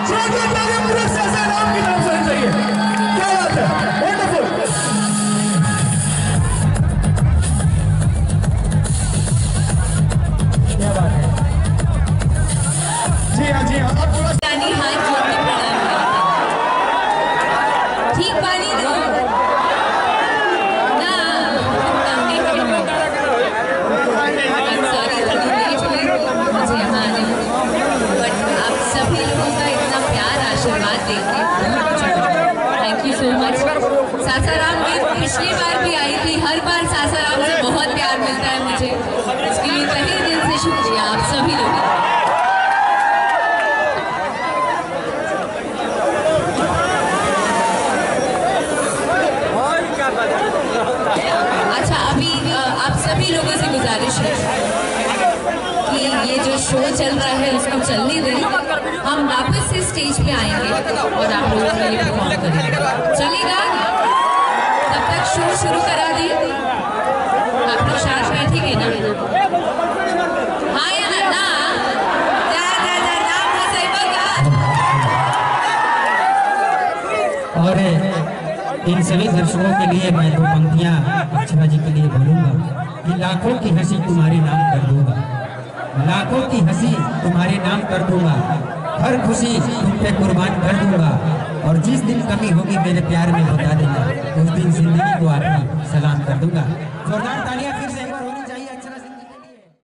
जोरदार तालियां पूरे सासाराम की तरफ से होनी चाहिए। क्या बात है, वंडरफुल। क्या बात है। जी हाँ, जी हाँ, अब थोड़ा हाथ जोड़ के प्रणाम ठीक बानी दो ना सॉरी थोड़ी लेट हुई मुझे यहाँ आने में, बट आप सभी लोगों का इतना प्यार आशीर्वाद देके thank you so much. Sasaram में पिछली बार भी आई थी, हर बार सासाराम से बहुत प्यार मिलता है मुझे, इसके लिए तहे दिल से शुक्रिया आप सभी लोगों का। अच्छा, अभी आप सभी लोगों से गुजारिश है कि ये जो शो चल रहा है उसको चलने दें, हम वापस से स्टेज पे आएंगे और आप लोगों के लिए परफॉर्म करेंगे, चलेगा? तब तक शो शुरू करा दें, आप लोग शांत बैठेंगे ना? हाँ या ना? और इन सभी दर्शकों के लिए मैं दो पंक्तियां अक्षरा जी के लिए बोलूंगा कि लाखों की हंसी तुम्हारे नाम कर दूंगा, लाखों की हंसी तुम्हारे नाम कर दूंगा, हर खुशी तुम पे कुर्बान कर दूंगा, और जिस दिन कमी होगी मेरे प्यार में बता देना, उस दिन जिंदगी को आपकी सलाम कर दूंगा। जोरदार तालियां फिर से।